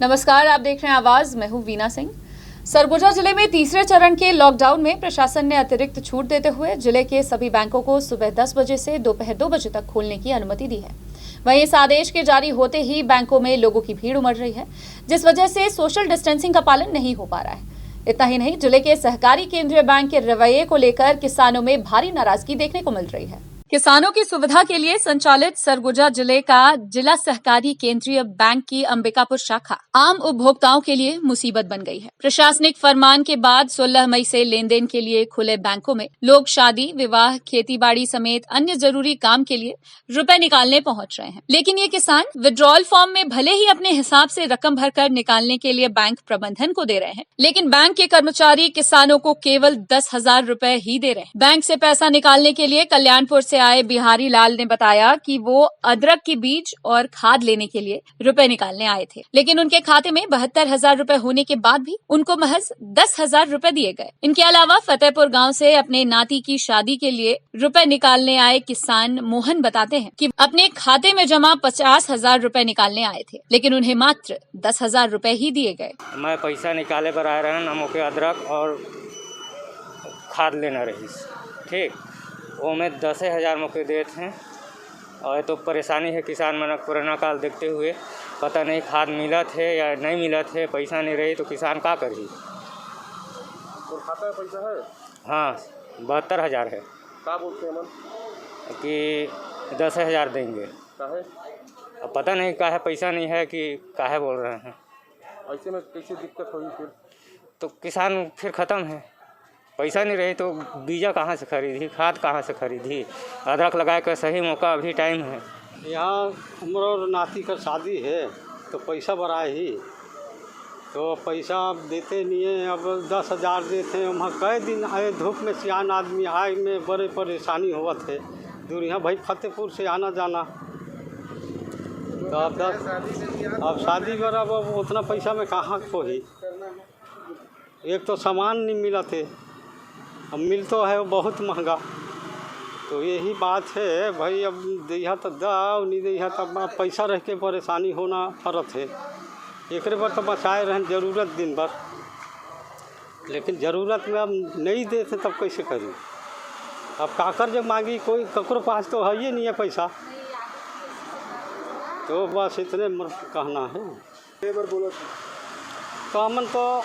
नमस्कार, आप देख रहे हैं आवाज। मैं हूं वीना सिंह। सरगुजा जिले में तीसरे चरण के लॉकडाउन में प्रशासन ने अतिरिक्त छूट देते हुए जिले के सभी बैंकों को सुबह 10 बजे से दोपहर 2 बजे तक खोलने की अनुमति दी है। वहीं इस आदेश के जारी होते ही बैंकों में लोगों की भीड़ उमड़ रही है, जिस वजह से सोशल डिस्टेंसिंग का पालन नहीं हो पा रहा है। इतना ही नहीं, जिले के सहकारी केंद्रीय बैंक के रवैये को लेकर किसानों में भारी नाराजगी देखने को मिल रही है। किसानों की सुविधा के लिए संचालित सरगुजा जिले का जिला सहकारी केंद्रीय बैंक की अंबिकापुर शाखा आम उपभोक्ताओं के लिए मुसीबत बन गई है। प्रशासनिक फरमान के बाद 16 मई से लेन देन के लिए खुले बैंकों में लोग शादी, विवाह, खेतीबाड़ी समेत अन्य जरूरी काम के लिए रुपए निकालने पहुंच रहे हैं। लेकिन ये किसान विड्रॉल फॉर्म में भले ही अपने हिसाब से रकम भरकर निकालने के लिए बैंक प्रबंधन को दे रहे हैं, लेकिन बैंक के कर्मचारी किसानों को केवल 10,000 रुपए ही दे रहे हैं। बैंक से पैसा निकालने के लिए कल्याणपुर से आए बिहारी लाल ने बताया कि वो अदरक के बीज और खाद लेने के लिए रुपए निकालने आए थे, लेकिन उनके खाते में 72,000 रुपए होने के बाद भी उनको महज 10,000 रुपए दिए गए। इनके अलावा फतेहपुर गांव से अपने नाती की शादी के लिए रुपए निकालने आए किसान मोहन बताते हैं कि अपने खाते में जमा 50,000 रुपए निकालने आए थे, लेकिन उन्हें मात्र 10,000 रुपए ही दिए गए। मैं पैसा निकाले पर आए रहन, हम ओके अदरक और खाद लेना रही, ठीक, वो में 10,000 मौके देते हैं। और तो परेशानी है किसान मन, कोरोना काल देखते हुए पता नहीं खाद मिला थे या नहीं मिला थे, पैसा नहीं रही तो किसान का करी। और खाता में पैसा है? हाँ, 72,000 है। का बोलते हैं मन? कि 10,000 देंगे। काहे? अब पता नहीं काहे पैसा नहीं है कि काहे बोल रहे हैं। ऐसे में कैसे दिक्कत होगी फिर? तो किसान फिर ख़त्म है। पैसा नहीं रही तो बीजा कहाँ से खरीदी, खाद कहाँ से खरीदी, अदरक लगाए का सही मौका अभी टाइम है। यहाँ उम्र और नाती का शादी है तो पैसा बढ़ाए ही, तो पैसा देते नहीं है। अब 10,000 देते हैं। वहाँ कई दिन आए, धूप में सियान आदमी आए में बड़े परेशानी हुआ थे। दूर यहाँ भाई फतेहपुर से आना जाना, तो अब शादी बराबर अब उतना पैसा में कहाँ को ही। एक तो सामान नहीं मिला थे, अब मिल तो है वो बहुत महंगा। तो यही बात है भाई, अब दिया तो दाव नहीं दिया तो पैसा रह के परेशानी होना फर्क है। एक बार तो बचाए रहें ज़रूरत दिन भर, लेकिन ज़रूरत में अब नहीं देते तब कैसे करी। अब काकर जब मांगी, कोई ककरो पास तो है ही नहीं है पैसा। तो बस इतने कहना है। कामन तो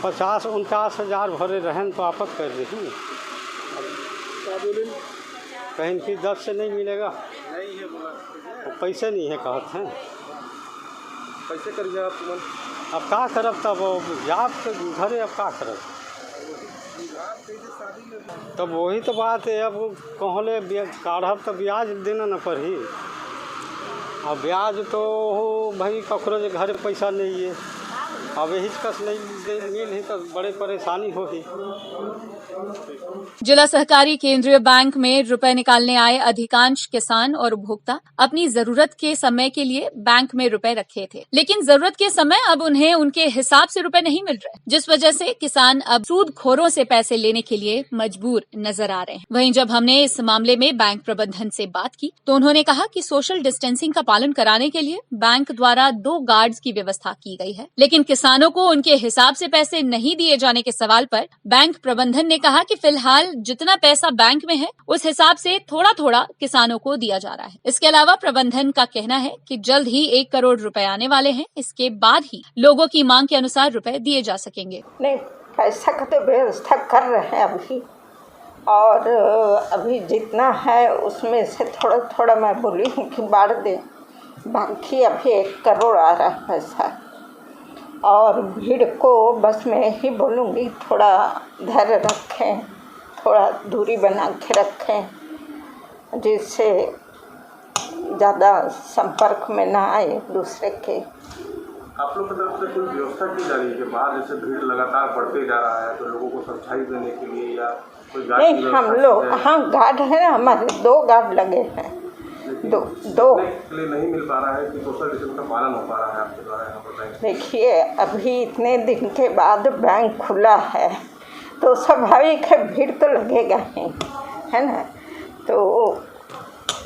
50-49,000 भरे रहें तो आपत कर रही। कहीं कि 10 से नहीं मिलेगा, नहीं है बोला, तो पैसे नहीं है कहते हैं। कैसे करिए आप मन? अब का करब तब जाप के घरे, अब का करब तब वही तो बात है। अब कहले काढ़ब तो ब्याज देना न पड़ी। अब ब्याज तो भाई ककरो जे घर पैसा नहीं है, अब यही कस नहीं मिल ही तो बड़े परेशानी होगी। जिला सहकारी केंद्रीय बैंक में रुपए निकालने आए अधिकांश किसान और उपभोक्ता अपनी जरूरत के समय के लिए बैंक में रुपए रखे थे, लेकिन जरूरत के समय अब उन्हें उनके हिसाब से रुपए नहीं मिल रहे, जिस वजह से किसान अब सूदखोरों से पैसे लेने के लिए मजबूर नजर आ रहे हैं। वहीं जब हमने इस मामले में बैंक प्रबंधन से बात की तो उन्होंने कहा कि सोशल डिस्टेंसिंग का पालन कराने के लिए बैंक द्वारा 2 गार्ड्स की व्यवस्था की गई है, लेकिन किसानों को उनके हिसाब से पैसे नहीं दिए जाने के सवाल पर बैंक प्रबंधन ने कहा कि फिलहाल जितना पैसा बैंक में है उस हिसाब से थोड़ा थोड़ा किसानों को दिया जा रहा है। इसके अलावा प्रबंधन का कहना है कि जल्द ही 1 करोड़ रुपए आने वाले हैं। इसके बाद ही लोगों की मांग के अनुसार रुपए दिए जा सकेंगे। नहीं, पैसा का तो व्यवस्था कर रहे हैं अभी, और अभी जितना है उसमें से थोड़ा थोड़ा मैं बोली हूँ कि बांट दें। बाकी अभी 1 करोड़ आ रहा है पैसा, और भीड़ को बस मैं ही बोलूँगी थोड़ा धैर्य रखें, थोड़ा दूरी बना के रखें, जिससे ज़्यादा संपर्क में ना आए दूसरे के। आप लोग की तरफ से कोई व्यवस्था की जा रही है कि बाहर जैसे भीड़ लगातार बढ़ते जा रहा है तो लोगों को समझाई देने के लिए, या कोई गार्ड? नहीं, हम लोग, हाँ गार्ड है ना, हमारे 2 गार्ड लगे हैं। दो के लिए नहीं मिल पा रहा है कि सोशल डिस्टेंस का पालन हो पा रहा है आपके द्वारा यहाँ पर? देखिए, अभी इतने दिन के बाद बैंक खुला है तो स्वाभाविक है भीड़ तो लगेगा ही, है ना। तो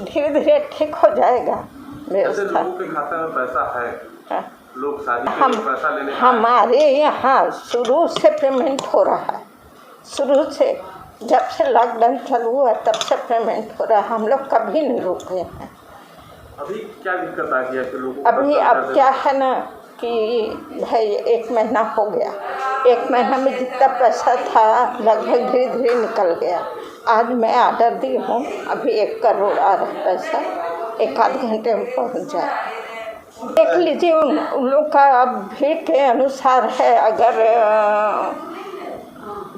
धीरे धीरे ठीक हो जाएगा व्यवस्था। लोगों के खाते में पैसा है, हाँ। लोग शादी के लिए पैसा लेने हमारे यहाँ शुरू से पेमेंट हो रहा है, शुरू से जब से लॉकडाउन चालू हुआ तब से पेमेंट हो रहा है। हम लोग कभी नहीं रुके हैं। अभी क्या दिक्कत आ गया कि लोगों अभी अब क्या है ना कि भाई 1 महीना हो गया, 1 महीना में जितना पैसा था लगभग धीरे धीरे निकल गया। आज मैं ऑर्डर दी हूँ, अभी 1 करोड़ आ रहा है पैसा, 1 आध घंटे में पहुँच जाए। देख लीजिए उन लोग का अब भीड़ के अनुसार है, अगर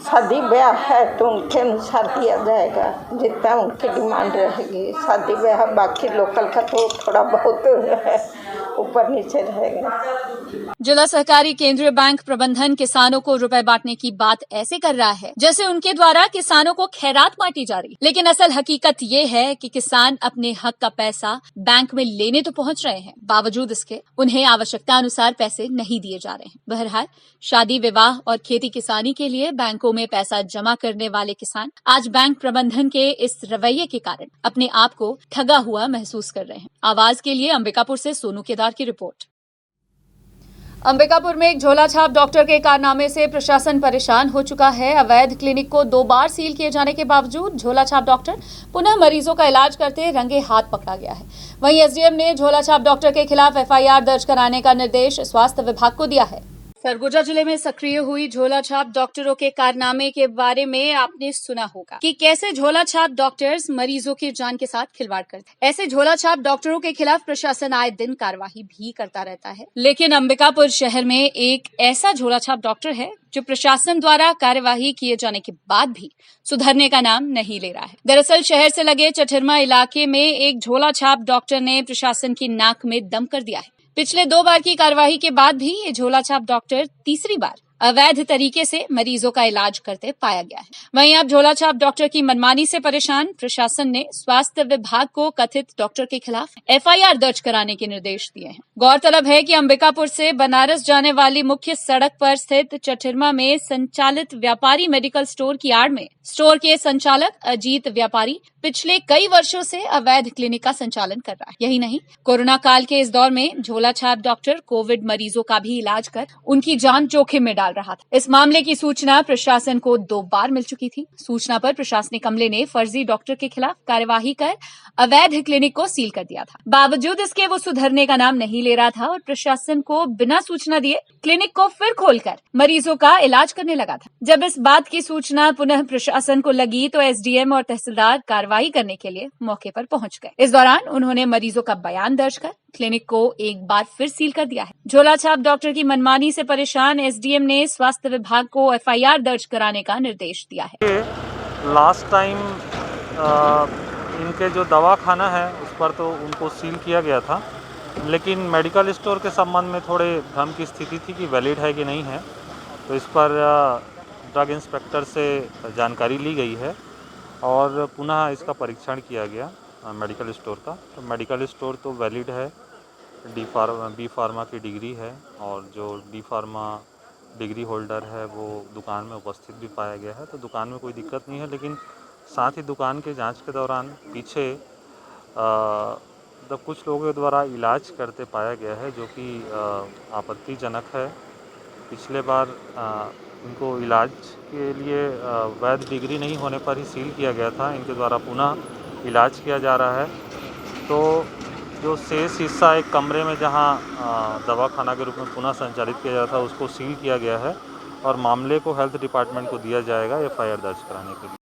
शादी ब्याह है तो उनके अनुसार दिया जाएगा, जितना उनकी डिमांड रहेगी। शादी ब्याह बाकी लोकल का तो थोड़ा बहुत ऊपर नीचे रहेगा। जिला सहकारी केंद्रीय बैंक प्रबंधन किसानों को रुपए बांटने की बात ऐसे कर रहा है जैसे उनके द्वारा किसानों को खैरात बांटी जा रही, लेकिन असल हकीकत ये है कि किसान अपने हक का पैसा बैंक में लेने तो पहुंच रहे हैं, बावजूद इसके उन्हें आवश्यकता अनुसार पैसे नहीं दिए जा रहे हैं। बहरहाल शादी विवाह और खेती किसानी के लिए बैंकों में पैसा जमा करने वाले किसान आज बैंक प्रबंधन के इस रवैये के कारण अपने आप को ठगा हुआ महसूस कर रहे हैं। आवाज के लिए अंबिकापुर से सोनू केदार की रिपोर्ट। अंबिकापुर में एक झोला छाप डॉक्टर के कारनामे से प्रशासन परेशान हो चुका है। अवैध क्लिनिक को 2 बार सील किए जाने के बावजूद झोला छाप डॉक्टर पुनः मरीजों का इलाज करते रंगे हाथ पकड़ा गया है। वहीं एसडीएम ने झोला छाप डॉक्टर के खिलाफ एफआईआर दर्ज कराने का निर्देश स्वास्थ्य विभाग को दिया है। सरगुजा जिले में सक्रिय हुई झोला छाप डॉक्टरों के कारनामे के बारे में आपने सुना होगा कि कैसे झोला छाप डॉक्टर्स मरीजों की जान के साथ खिलवाड़ करते हैं। ऐसे झोला छाप डॉक्टरों के खिलाफ प्रशासन आए दिन कार्रवाई भी करता रहता है, लेकिन अंबिकापुर शहर में एक ऐसा झोला छाप डॉक्टर है जो प्रशासन द्वारा कार्यवाही किए जाने के बाद भी सुधरने का नाम नहीं ले रहा है। दरअसल शहर से लगे चठिरमा इलाके में एक झोला छाप डॉक्टर ने प्रशासन की नाक में दम कर दिया है। पिछले 2 बार की कार्यवाही के बाद भी ये झोला छाप डॉक्टर तीसरी बार अवैध तरीके से मरीजों का इलाज करते पाया गया है। वहीं अब झोला छाप डॉक्टर की मनमानी से परेशान प्रशासन ने स्वास्थ्य विभाग को कथित डॉक्टर के खिलाफ एफआईआर दर्ज कराने के निर्देश दिए हैं। गौरतलब है कि अंबिकापुर से बनारस जाने वाली मुख्य सड़क पर स्थित चठिरमा में संचालित व्यापारी मेडिकल स्टोर की आड़ में स्टोर के संचालक अजीत व्यापारी पिछले कई वर्षों से अवैध क्लिनिक का संचालन कर रहा है। यही नहीं, कोरोना काल के इस दौर में झोला छाप डॉक्टर कोविड मरीजों का भी इलाज कर उनकी जान जोखिम में डाल रहा था। इस मामले की सूचना प्रशासन को 2 बार मिल चुकी थी। सूचना पर प्रशासनिक अमले ने फर्जी डॉक्टर के खिलाफ कार्यवाही कर अवैध क्लिनिक को सील कर दिया था। बावजूद इसके वो सुधरने का नाम नहीं ले रहा था और प्रशासन को बिना सूचना दिए क्लिनिक को फिर खोलकर मरीजों का इलाज करने लगा था। जब इस बात की सूचना पुनः प्रशासन को लगी तो एसडीएम और तहसीलदार कार्रवाई करने के लिए मौके पर पहुंच गए। इस दौरान उन्होंने मरीजों का बयान दर्ज कर क्लिनिक को एक बार फिर सील कर दिया है। झोला छाप डॉक्टर की मनमानी से परेशान एसडीएम ने स्वास्थ्य विभाग को एफआईआर दर्ज कराने का निर्देश दिया है। लास्ट टाइम इनके जो दवाखाना है उस पर तो उनको सील किया गया था, लेकिन मेडिकल स्टोर के संबंध में थोड़े भ्रम की स्थिति थी कि वैलिड है कि नहीं है, तो इस पर ड्रग इंस्पेक्टर से जानकारी ली गई है और पुनः इसका परीक्षण किया गया मेडिकल स्टोर का। तो मेडिकल स्टोर तो वैलिड है, बी फार्मा की डिग्री है और जो डी फार्मा डिग्री होल्डर है वो दुकान में उपस्थित भी पाया गया है, तो दुकान में कोई दिक्कत नहीं है। लेकिन साथ ही दुकान के जांच के दौरान पीछे कुछ लोगों के द्वारा इलाज करते पाया गया है, जो कि आपत्तिजनक है। पिछले बार इनको इलाज के लिए वैध डिग्री नहीं होने पर ही सील किया गया था, इनके द्वारा पुनः इलाज किया जा रहा है। तो जो शेष हिस्सा एक कमरे में जहां दवाखाना के रूप में पुनः संचालित किया जाता था उसको सील किया गया है और मामले को हेल्थ डिपार्टमेंट को दिया जाएगा एफआईआर दर्ज कराने के लिए।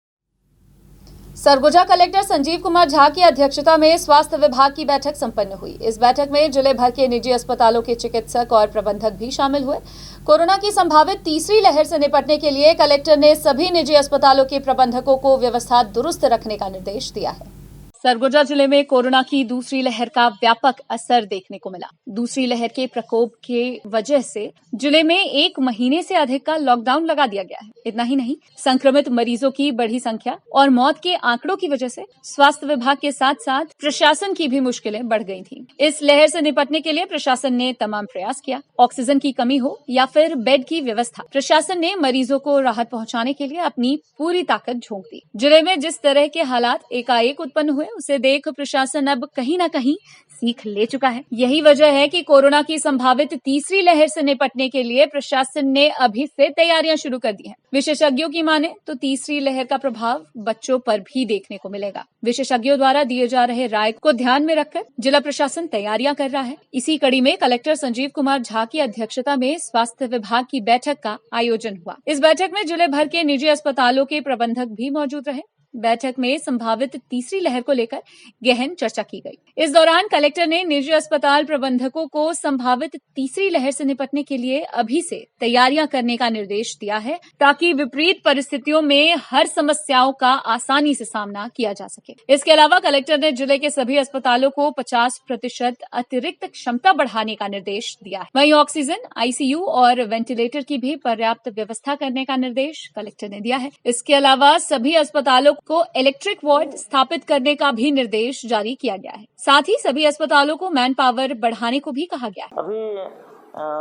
सरगुजा कलेक्टर संजीव कुमार झा की अध्यक्षता में स्वास्थ्य विभाग की बैठक संपन्न हुई। इस बैठक में जिले भर के निजी अस्पतालों के चिकित्सक और प्रबंधक भी शामिल हुए। कोरोना की संभावित तीसरी लहर से निपटने के लिए कलेक्टर ने सभी निजी अस्पतालों के प्रबंधकों को व्यवस्था दुरुस्त रखने का निर्देश दिया है। सरगुजा जिले में कोरोना की दूसरी लहर का व्यापक असर देखने को मिला। दूसरी लहर के प्रकोप के वजह से जिले में 1 महीने से अधिक का लॉकडाउन लगा दिया गया है। इतना ही नहीं, संक्रमित मरीजों की बढ़ी संख्या और मौत के आंकड़ों की वजह से स्वास्थ्य विभाग के साथ साथ प्रशासन की भी मुश्किलें बढ़ गई थीं। इस लहर से निपटने के लिए प्रशासन ने तमाम प्रयास किया। ऑक्सीजन की कमी हो या फिर बेड की व्यवस्था, प्रशासन ने मरीजों को राहत पहुंचाने के लिए अपनी पूरी ताकत झोंक दी। जिले में जिस तरह के हालात एकाएक उत्पन्न हुए उसे देख प्रशासन अब कहीं न कहीं सीख ले चुका है। यही वजह है कि कोरोना की संभावित तीसरी लहर से निपटने के लिए प्रशासन ने अभी से तैयारियां शुरू कर दी हैं। विशेषज्ञों की माने तो तीसरी लहर का प्रभाव बच्चों पर भी देखने को मिलेगा। विशेषज्ञों द्वारा दिए जा रहे राय को ध्यान में रखकर जिला प्रशासन तैयारियां कर रहा है। इसी कड़ी में कलेक्टर संजीव कुमार झा की अध्यक्षता में स्वास्थ्य विभाग की बैठक का आयोजन हुआ। इस बैठक में जिले भर के निजी अस्पतालों के प्रबंधक भी मौजूद रहे। बैठक में संभावित तीसरी लहर को लेकर गहन चर्चा की गई। इस दौरान कलेक्टर ने निजी अस्पताल प्रबंधकों को संभावित तीसरी लहर से निपटने के लिए अभी से तैयारियां करने का निर्देश दिया है, ताकि विपरीत परिस्थितियों में हर समस्याओं का आसानी से सामना किया जा सके। इसके अलावा कलेक्टर ने जिले के सभी अस्पतालों को 50% अतिरिक्त क्षमता बढ़ाने का निर्देश दिया है। वहीं ऑक्सीजन, आईसीयू और वेंटिलेटर की भी पर्याप्त व्यवस्था करने का निर्देश कलेक्टर ने दिया है। इसके अलावा सभी अस्पतालों को इलेक्ट्रिक वार्ड स्थापित करने का भी निर्देश जारी किया गया है। साथ ही सभी अस्पतालों को मैन पावर बढ़ाने को भी कहा गया है। अभी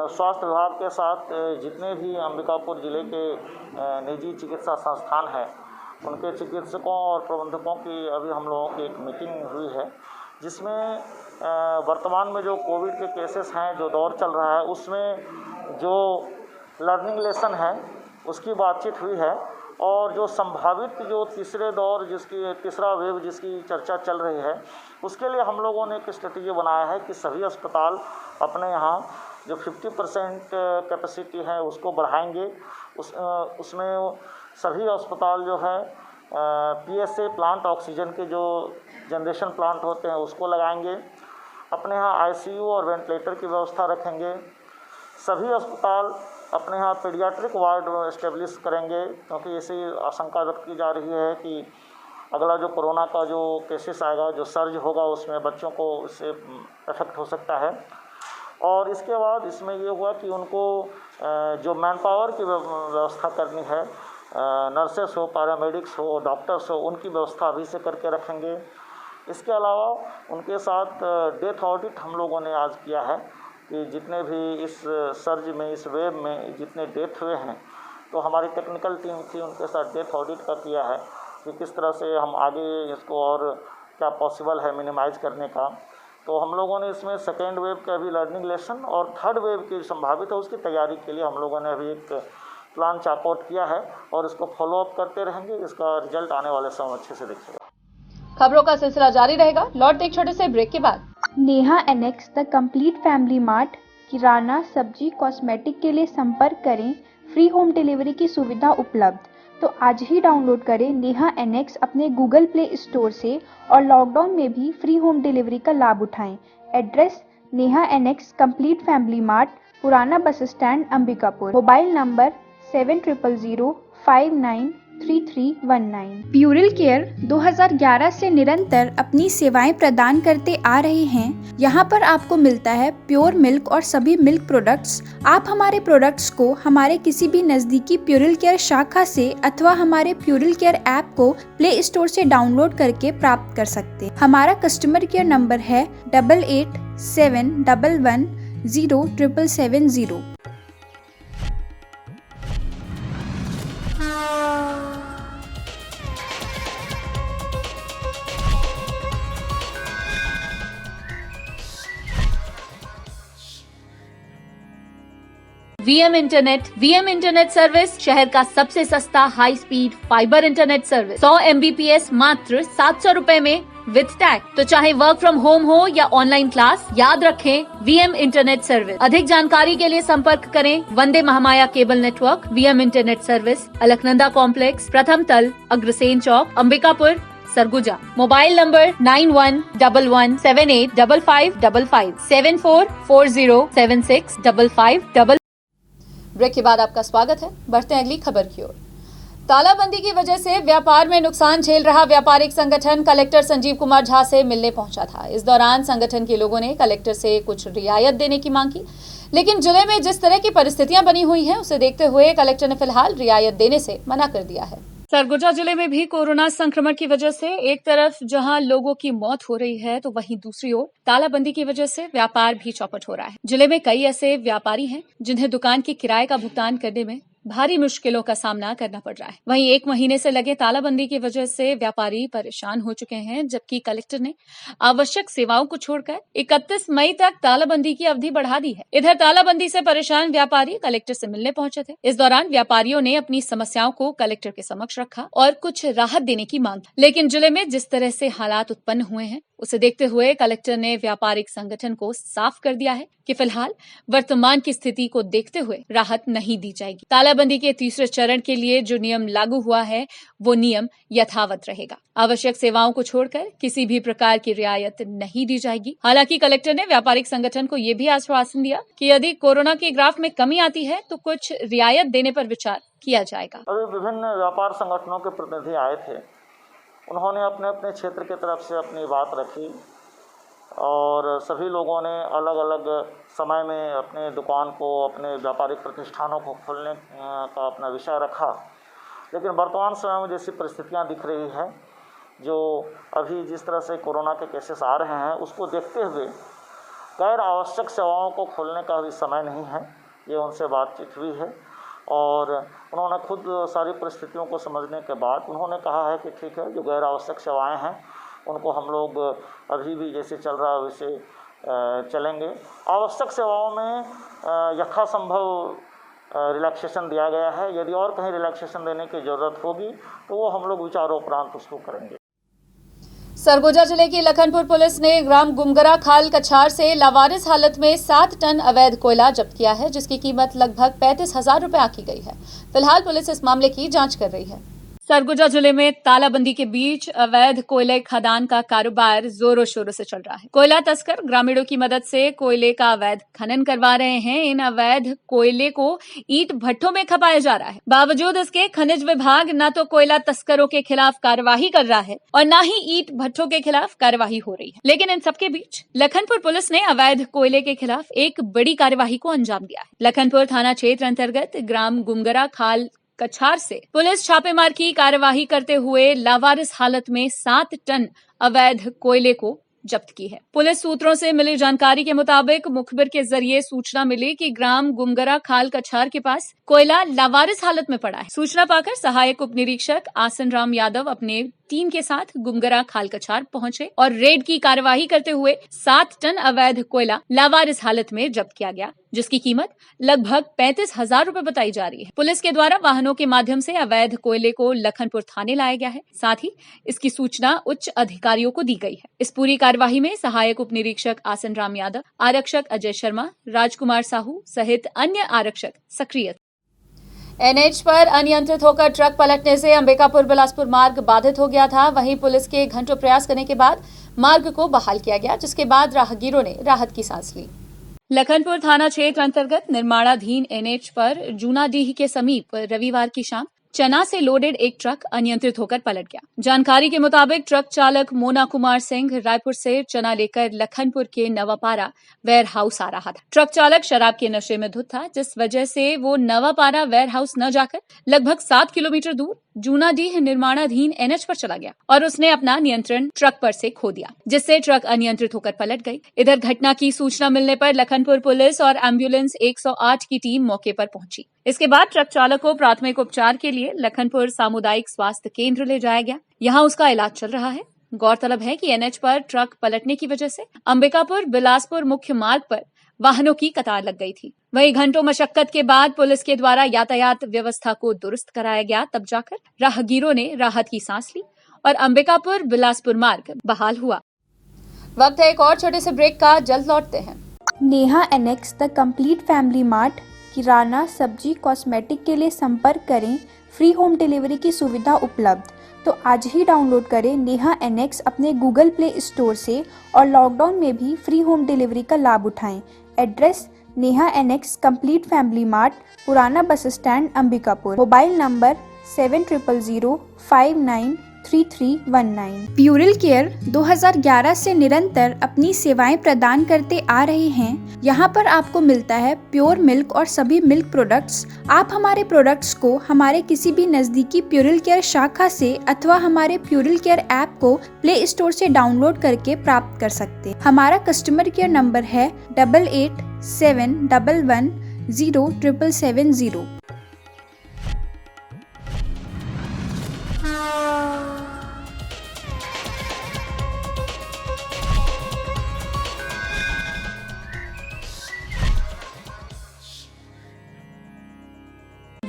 स्वास्थ्य विभाग के साथ जितने भी अंबिकापुर जिले के निजी चिकित्सा संस्थान हैं, उनके चिकित्सकों और प्रबंधकों की अभी हम लोगों की एक मीटिंग हुई है, जिसमें वर्तमान में जो कोविड के केसेस हैं, जो दौर चल रहा है, उसमें जो लर्निंग लेसन है उसकी बातचीत हुई है। और जो संभावित जो तीसरे दौर तीसरा वेव जिसकी चर्चा चल रही है, उसके लिए हम लोगों ने एक स्ट्रेटेजी बनाया है कि सभी अस्पताल अपने यहाँ जो 50% कैपेसिटी है उसको बढ़ाएंगे। उसमें सभी अस्पताल जो है PSA प्लांट, ऑक्सीजन के जो जनरेशन प्लांट होते हैं उसको लगाएंगे। अपने यहाँ ICU और वेंटिलेटर की व्यवस्था रखेंगे। सभी अस्पताल अपने यहाँ पीडियाट्रिक वार्ड इस्टेब्लिश करेंगे, क्योंकि ऐसी आशंका व्यक्त की जा रही है कि अगला जो कोरोना का जो केसेस आएगा, जो सर्ज होगा, उसमें बच्चों को इससे इफेक्ट हो सकता है। और इसके बाद इसमें ये हुआ कि उनको जो मैन पावर की व्यवस्था करनी है, नर्सेस हो, पैरामेडिक्स हो, डॉक्टर्स हो, उनकी व्यवस्था अभी से करके रखेंगे। इसके अलावा उनके साथ डेथ ऑडिट हम लोगों ने आज किया है कि जितने भी इस सर्ज में, इस वेव में जितने डेथ हुए हैं, तो हमारी टेक्निकल टीम थी, उनके साथ डेथ ऑडिट का किया है कि किस तरह से हम आगे इसको और क्या पॉसिबल है मिनिमाइज करने का। तो हम लोगों ने इसमें सेकेंड वेव का भी लर्निंग लेसन और थर्ड वेव की संभावित है उसकी तैयारी के लिए हम लोगों ने अभी एक प्लान चार्ट आउट किया है और इसको फॉलोअप करते रहेंगे। इसका रिजल्ट आने वाले समय अच्छे से देखिएगा। खबरों का सिलसिला जारी रहेगा। लौटते एक छोटे से ब्रेक के बाद। Neha annex the complete family mart, किराना, सब्जी, कॉस्मेटिक के लिए संपर्क करें। फ्री होम डिलीवरी की सुविधा उपलब्ध। तो आज ही डाउनलोड करें नेहा एनेक्स अपने गूगल प्ले स्टोर से और लॉकडाउन में भी फ्री होम डिलीवरी का लाभ उठाएं। Address Neha annex complete family mart, पुराना bus stand, Ambikapur. Mobile number 7000593319। प्यूरल केयर 2011 से निरंतर अपनी सेवाएं प्रदान करते आ रहे हैं। यहाँ पर आपको मिलता है प्योर मिल्क और सभी मिल्क प्रोडक्ट्स। आप हमारे प्रोडक्ट्स को हमारे किसी भी नजदीकी प्यूरल केयर शाखा से अथवा हमारे प्यूरल केयर ऐप को प्ले स्टोर से डाउनलोड करके प्राप्त कर सकते हैं। हमारा कस्टमर केयर नंबर है 8871110770। वीएम इंटरनेट सर्विस शहर का सबसे सस्ता high speed fibre internet service. 100 MBPS मात्र 700 रुपए में विद टैग। तो चाहे वर्क फ्रॉम होम हो या ऑनलाइन क्लास, याद रखें वीएम इंटरनेट सर्विस। अधिक जानकारी के लिए संपर्क करें Vande Mahamaya cable network, VM internet service, Alaknanda complex, प्रथम तल, अग्रसेन चौक, Ambikapur, Sarguja. Mobile number 9111785555 7440765555। Break के बाद आपका स्वागत है। बढ़ते हैं अगली खबर की ओर। तालाबंदी की वजह से व्यापार में नुकसान झेल रहा व्यापारिक संगठन कलेक्टर संजीव कुमार झा से मिलने पहुंचा था। इस दौरान संगठन के लोगों ने कलेक्टर से कुछ रियायत देने की मांग की, लेकिन जिले में जिस तरह की परिस्थितियां बनी हुई हैं उसे देखते हुए कलेक्टर ने फिलहाल रियायत देने से मना कर दिया है। सरगुजा जिले में भी कोरोना संक्रमण की वजह से एक तरफ जहां लोगों की मौत हो रही है, तो वहीं दूसरी ओर तालाबंदी की वजह से व्यापार भी चौपट हो रहा है। जिले में कई ऐसे व्यापारी हैं जिन्हें दुकान के किराए का भुगतान करने में भारी मुश्किलों का सामना करना पड़ रहा है। वहीं 1 महीने से लगे तालाबंदी की वजह से व्यापारी परेशान हो चुके हैं, जबकि कलेक्टर ने आवश्यक सेवाओं को छोड़कर 31 मई तक तालाबंदी की अवधि बढ़ा दी है। इधर तालाबंदी से परेशान व्यापारी कलेक्टर से मिलने पहुंचे थे। इस दौरान व्यापारियों ने अपनी समस्याओं को कलेक्टर के समक्ष रखा और कुछ राहत देने की मांग की। लेकिन जिले में जिस तरह से हालात उत्पन्न हुए हैं, उसे देखते हुए कलेक्टर ने व्यापारिक संगठन को साफ कर दिया है कि फिलहाल वर्तमान की स्थिति को देखते हुए राहत नहीं दी जाएगी। तालाबंदी के तीसरे चरण के लिए जो नियम लागू हुआ है, वो नियम यथावत रहेगा। आवश्यक सेवाओं को छोड़कर किसी भी प्रकार की रियायत नहीं दी जाएगी। हालांकि कलेक्टर ने व्यापारिक संगठन को यह भी आश्वासन दिया कि यदि कोरोना के ग्राफ में कमी आती है तो कुछ रियायत देने पर विचार किया जाएगा। अभी विभिन्न व्यापार संगठनों के प्रतिनिधि आए थे, उन्होंने अपने अपने क्षेत्र की तरफ से अपनी बात रखी और सभी लोगों ने अलग अलग समय में अपने दुकान को, अपने व्यापारिक प्रतिष्ठानों को खोलने का अपना विषय रखा। लेकिन वर्तमान समय में जैसी परिस्थितियां दिख रही है, जो अभी जिस तरह से कोरोना के केसेस आ रहे हैं, उसको देखते हुए गैर आवश्यक सेवाओं को खोलने का अभी समय नहीं है। ये उनसे बातचीत हुई है और उन्होंने खुद सारी परिस्थितियों को समझने के बाद उन्होंने कहा है कि ठीक है, जो गैर आवश्यक सेवाएं हैं उनको हम लोग अभी भी जैसे चल रहा है वैसे चलेंगे। आवश्यक सेवाओं में यथासंभव रिलैक्सेशन दिया गया है। यदि और कहीं रिलैक्सेशन देने की ज़रूरत होगी तो वो हम लोग विचारोपरांत उसको करेंगे। सरगुजा जिले की लखनपुर पुलिस ने ग्राम गुमगरा खाल कछार से लावारिस हालत में 7 टन अवैध कोयला जब्त किया है, जिसकी कीमत लगभग 35,000 रुपए आंकी गई है। फिलहाल पुलिस इस मामले की जांच कर रही है। सरगुजा जिले में तालाबंदी के बीच अवैध कोयले खदान का कारोबार जोरों शोरों से चल रहा है। कोयला तस्कर ग्रामीणों की मदद से कोयले का अवैध खनन करवा रहे हैं। इन अवैध कोयले को ईंट भट्ठों में खपाया जा रहा है। बावजूद इसके खनिज विभाग न तो कोयला तस्करों के खिलाफ कार्यवाही कर रहा है और न ही ईंट भट्ठों के खिलाफ कार्यवाही हो रही है। लेकिन इन सबके बीच लखनपुर पुलिस ने अवैध कोयले के खिलाफ एक बड़ी कार्यवाही को अंजाम दिया है। लखनपुर थाना क्षेत्र अंतर्गत ग्राम गुमगरा खाल कछार से पुलिस छापेमार की कार्यवाही करते हुए लावारिस हालत में 7 टन अवैध कोयले को जब्त की है। पुलिस सूत्रों से मिली जानकारी के मुताबिक मुखबिर के जरिए सूचना मिली कि ग्राम गुमगरा खाल कछार के पास कोयला लावारिस हालत में पड़ा है। सूचना पाकर सहायक उप निरीक्षक आसन राम यादव अपने टीम के साथ गुमगरा खाल कछार पहुंचे और रेड की कार्यवाही करते हुए 7 टन अवैध कोयला लावारिस हालत में जब्त किया गया, जिसकी कीमत लगभग 35,000 रुपए बताई जा रही है। पुलिस के द्वारा वाहनों के माध्यम से अवैध कोयले को लखनपुर थाने लाया गया है। साथ ही इसकी सूचना उच्च अधिकारियों को दी गई है। इस पूरी कार्यवाही में सहायक उप निरीक्षक आसन राम यादव, आरक्षक अजय शर्मा, राजकुमार साहू सहित अन्य आरक्षक सक्रिय। एनएच पर अनियंत्रित होकर ट्रक पलटने से अंबिकापुर बिलासपुर मार्ग बाधित हो गया था। वहीं पुलिस के घंटों प्रयास करने के बाद मार्ग को बहाल किया गया, जिसके बाद राहगीरों ने राहत की सांस ली। लखनपुर थाना क्षेत्र अंतर्गत निर्माणाधीन एनएच पर जूनाडीह के समीप रविवार की शाम चना से लोडेड एक ट्रक अनियंत्रित होकर पलट गया। जानकारी के मुताबिक ट्रक चालक मोना कुमार सिंह रायपुर से चना लेकर लखनपुर के नवापारा वेयर हाउस आ रहा था। ट्रक चालक शराब के नशे में धुत था, जिस वजह से वो नवापारा वेयर हाउस न जाकर लगभग 7 किलोमीटर दूर जूनाडीह निर्माणाधीन एनएच पर चला गया और उसने अपना नियंत्रण ट्रक पर से खो दिया, जिससे ट्रक अनियंत्रित होकर पलट गई। इधर घटना की सूचना मिलने पर लखनपुर पुलिस और एम्बुलेंस 108 की टीम मौके पर पहुंची। इसके बाद ट्रक चालक को प्राथमिक उपचार के लिए लखनपुर सामुदायिक स्वास्थ्य केंद्र ले जाया गया। यहाँ उसका इलाज चल रहा है। गौरतलब है कि एनएच पर ट्रक पलटने की वजह से अंबिकापुर बिलासपुर मुख्य मार्ग पर वाहनों की कतार लग गई थी। वहीं घंटों मशक्कत के बाद पुलिस के द्वारा यातायात व्यवस्था को दुरुस्त कराया गया, तब जाकर राहगीरों ने राहत की सांस ली और अंबिकापुर बिलासपुर मार्ग बहाल हुआ। वक्त है एक और छोटे से ब्रेक का, जल्द लौटते हैं। Neha annex the complete family mart, किराना, सब्जी, कॉस्मेटिक के लिए संपर्क करें। फ्री होम डिलीवरी की सुविधा उपलब्ध। तो आज ही डाउनलोड करें नेहा एनेक्स अपने गूगल प्ले स्टोर से और लॉकडाउन में भी फ्री होम डिलीवरी का लाभ उठाएं। Address Neha annex complete family mart, पुराना bus stand, Ambikapur. Mobile number 7000593319। प्यूरल केयर 2011 से निरंतर अपनी सेवाएं प्रदान करते आ रहे हैं। यहाँ पर आपको मिलता है प्योर मिल्क और सभी मिल्क प्रोडक्ट्स। आप हमारे प्रोडक्ट्स को हमारे किसी भी नजदीकी प्यूरल केयर शाखा से अथवा हमारे प्यूरल केयर ऐप को प्ले स्टोर से डाउनलोड करके प्राप्त कर सकते हैं। हमारा कस्टमर केयर नंबर है 8871110770।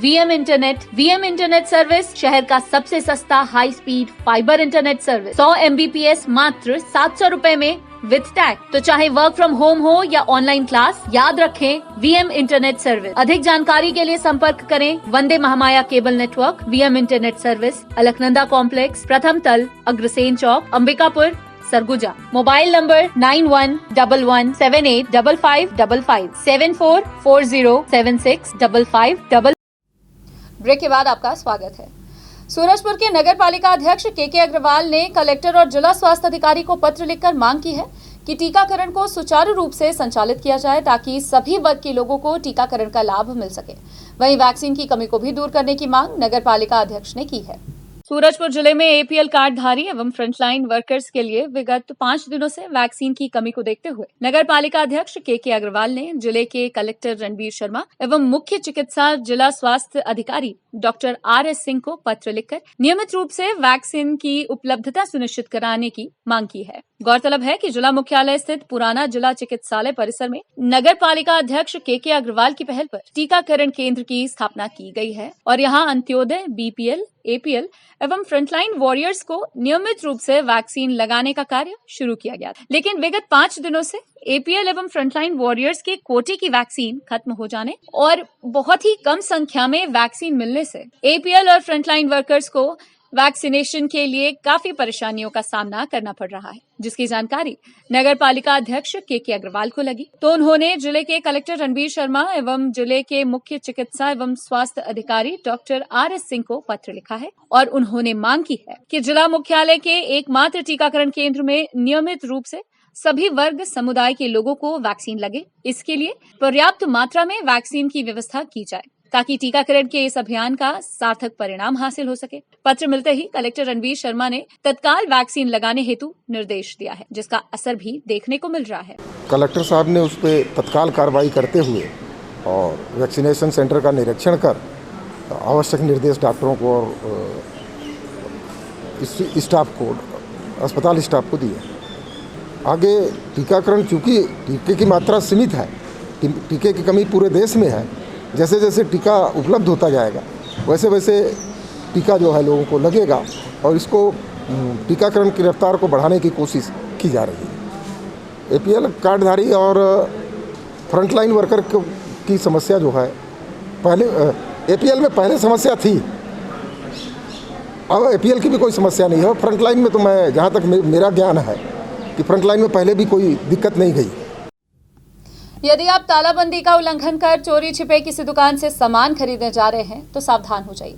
VM इंटरनेट सर्विस, शहर का सबसे सस्ता high speed fibre internet service, 100 MBPS मात्र 700 रुपए में विद टैग। तो चाहे वर्क फ्रॉम होम हो या ऑनलाइन क्लास, याद रखें VM इंटरनेट सर्विस। अधिक जानकारी के लिए संपर्क करें Vande Mahamaya cable network, VM internet service, Alaknanda complex, प्रथम तल, अग्रसेन चौक, Ambikapur, Sarguja. Mobile number 9111785555 7440765555। Break के बाद आपका स्वागत है। सूरजपुर के नगर पालिका अध्यक्ष के अग्रवाल ने कलेक्टर और जिला स्वास्थ्य अधिकारी को पत्र लिखकर मांग की है कि टीकाकरण को सुचारू रूप से संचालित किया जाए ताकि सभी वर्ग के लोगों को टीकाकरण का लाभ मिल सके। वहीं वैक्सीन की कमी को भी दूर करने की मांग नगर पालिका अध्यक्ष ने की है। सूरजपुर जिले में APL कार्डधारी एवं फ्रंटलाइन वर्कर्स के लिए विगत 5 दिनों से वैक्सीन की कमी को देखते हुए नगर पालिका अध्यक्ष के अग्रवाल ने जिले के कलेक्टर रणबीर शर्मा एवं मुख्य चिकित्सा जिला स्वास्थ्य अधिकारी डॉक्टर RS सिंह को पत्र लिखकर नियमित रूप से वैक्सीन की उपलब्धता सुनिश्चित कराने की मांग की है। गौरतलब है कि जिला मुख्यालय स्थित पुराना जिला चिकित्सालय परिसर में नगर पालिका अध्यक्ष के अग्रवाल की पहल पर टीकाकरण केंद्र की स्थापना की गई है और यहां अंत्योदय, BPL, APL एवं फ्रंटलाइन वॉरियर्स को नियमित रूप से वैक्सीन लगाने का कार्य शुरू किया गया था। लेकिन विगत 5 दिनों से APL एवं फ्रंटलाइन वॉरियर्स के कोटे की वैक्सीन खत्म हो जाने और बहुत ही कम संख्या में वैक्सीन मिलने से APL और फ्रंटलाइन वर्कर्स को वैक्सीनेशन के लिए काफी परेशानियों का सामना करना पड़ रहा है, जिसकी जानकारी नगर पालिका अध्यक्ष के अग्रवाल को लगी तो उन्होंने जिले के कलेक्टर रणबीर शर्मा एवं जिले के मुख्य चिकित्सा एवं स्वास्थ्य अधिकारी डॉक्टर RS सिंह को पत्र लिखा है और उन्होंने मांग की है कि जिला मुख्यालय के एकमात्र टीकाकरण केंद्र में नियमित रूप से सभी वर्ग समुदाय के लोगों को वैक्सीन लगे। इसके लिए पर्याप्त मात्रा में वैक्सीन की व्यवस्था की जाए ताकि टीकाकरण के इस अभियान का सार्थक परिणाम हासिल हो सके। पत्र मिलते ही कलेक्टर रणबीर शर्मा ने तत्काल वैक्सीन लगाने हेतु निर्देश दिया है, जिसका असर भी देखने को मिल रहा है। कलेक्टर साहब ने उस पर तत्काल कार्रवाई करते हुए और वैक्सीनेशन सेंटर का निरीक्षण कर आवश्यक निर्देश डॉक्टरों को और स्टाफ को, अस्पताल स्टाफ को दिए। आगे टीकाकरण, चूँकि टीके की मात्रा सीमित है, टीके की कमी पूरे देश में है, जैसे जैसे टीका उपलब्ध होता जाएगा वैसे वैसे टीका जो है लोगों को लगेगा और इसको टीकाकरण की रफ्तार को बढ़ाने की कोशिश की जा रही है। APL कार्डधारी और फ्रंटलाइन वर्कर की समस्या जो है, पहले APL में पहले समस्या थी, अब APL की भी कोई समस्या नहीं है। फ्रंटलाइन में तो मैं, जहाँ तक मेरा ज्ञान है कि फ्रंटलाइन में पहले भी कोई दिक्कत नहीं गई। यदि आप तालाबंदी का उल्लंघन कर चोरी छिपे किसी दुकान से सामान खरीदने जा रहे हैं तो सावधान हो जाइए,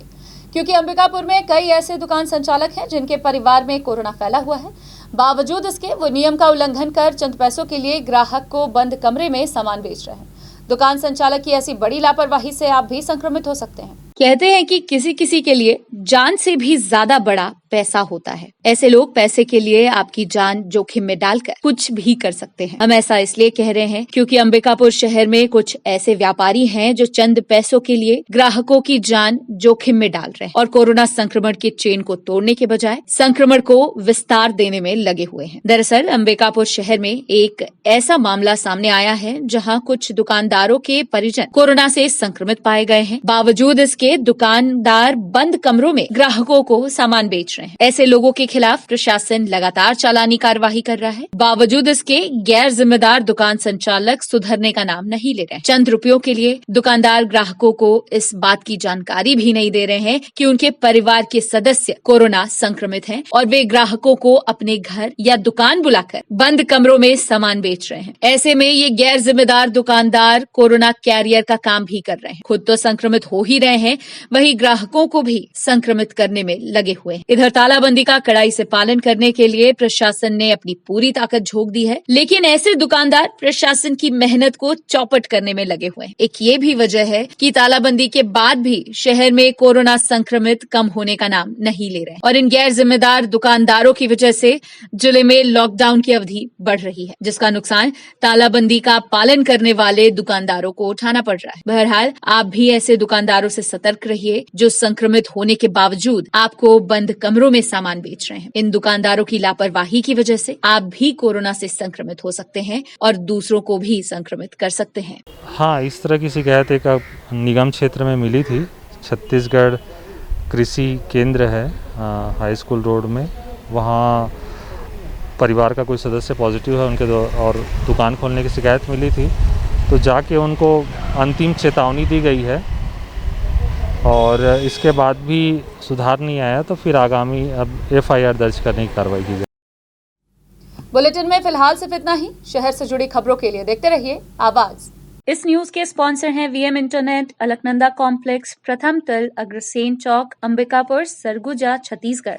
क्योंकि अंबिकापुर में कई ऐसे दुकान संचालक हैं जिनके परिवार में कोरोना फैला हुआ है। बावजूद इसके वो नियम का उल्लंघन कर चंद पैसों के लिए ग्राहक को बंद कमरे में सामान बेच रहे हैं। दुकान संचालक की ऐसी बड़ी लापरवाही से आप भी संक्रमित हो सकते हैं। कहते हैं कि किसी किसी के लिए जान से भी ज्यादा बड़ा पैसा होता है। ऐसे लोग पैसे के लिए आपकी जान जोखिम में डालकर कुछ भी कर सकते हैं। हम ऐसा इसलिए कह रहे हैं क्योंकि अंबिकापुर शहर में कुछ ऐसे व्यापारी हैं जो चंद पैसों के लिए ग्राहकों की जान जोखिम में डाल रहे हैं और कोरोना संक्रमण के चेन को तोड़ने के बजाय संक्रमण को विस्तार देने में लगे हुए हैं। दरअसल अंबिकापुर शहर में एक ऐसा मामला सामने आया है जहाँ कुछ दुकानदारों के परिजन कोरोना से संक्रमित पाए गए हैं। बावजूद इसके दुकानदार बंद कमरों में ग्राहकों को सामान बेच रहे हैं। ऐसे लोगों के खिलाफ प्रशासन लगातार चालानी कार्यवाही कर रहा है। बावजूद इसके गैर जिम्मेदार दुकान संचालक सुधरने का नाम नहीं ले रहे हैं। चंद रुपयों के लिए दुकानदार ग्राहकों को इस बात की जानकारी भी नहीं दे रहे हैं कि उनके परिवार के सदस्य कोरोना संक्रमित हैं और वे ग्राहकों को अपने घर या दुकान बुलाकर बंद कमरों में सामान बेच रहे हैं। ऐसे में ये गैर जिम्मेदार दुकानदार कोरोना कैरियर का काम भी कर रहे हैं। खुद तो संक्रमित हो ही रहे हैं, वहीं ग्राहकों को भी संक्रमित करने में लगे हुए हैं। इधर तालाबंदी का कड़ाई से पालन करने के लिए प्रशासन ने अपनी पूरी ताकत झोंक दी है, लेकिन ऐसे दुकानदार प्रशासन की मेहनत को चौपट करने में लगे हुए हैं। एक ये भी वजह है कि तालाबंदी के बाद भी शहर में कोरोना संक्रमित कम होने का नाम नहीं ले रहे हैं और इन गैर जिम्मेदार दुकानदारों की वजह से जिले में लॉकडाउन की अवधि बढ़ रही है, जिसका नुकसान तालाबंदी का पालन करने वाले दुकानदारों को उठाना पड़ रहा है। बहरहाल आप भी ऐसे दुकानदारों से सतर्क रहिए जो संक्रमित होने के बावजूद आपको बंद कमरों में सामान बेच रहे हैं। इन दुकानदारों की लापरवाही की वजह से आप भी कोरोना से संक्रमित हो सकते हैं और दूसरों को भी संक्रमित कर सकते हैं। हाँ, इस तरह की शिकायत एक निगम क्षेत्र में मिली थी। छत्तीसगढ़ कृषि केंद्र है हाई स्कूल रोड में, वहाँ परिवार का कोई सदस्य पॉजिटिव है उनके और दुकान खोलने की शिकायत मिली थी, तो जाके उनको अंतिम चेतावनी दी गई है और इसके बाद भी सुधार नहीं आया तो फिर आगामी अब FIR दर्ज करने की कार्रवाई की जाएगी। बुलेटिन में फिलहाल सिर्फ इतना ही। शहर से जुड़ी खबरों के लिए देखते रहिए आवाज। इस न्यूज के स्पॉन्सर हैं VM इंटरनेट, अलकनंदा कॉम्प्लेक्स, प्रथम तल, अग्रसेन चौक, अंबिकापुर, सरगुजा, छत्तीसगढ़।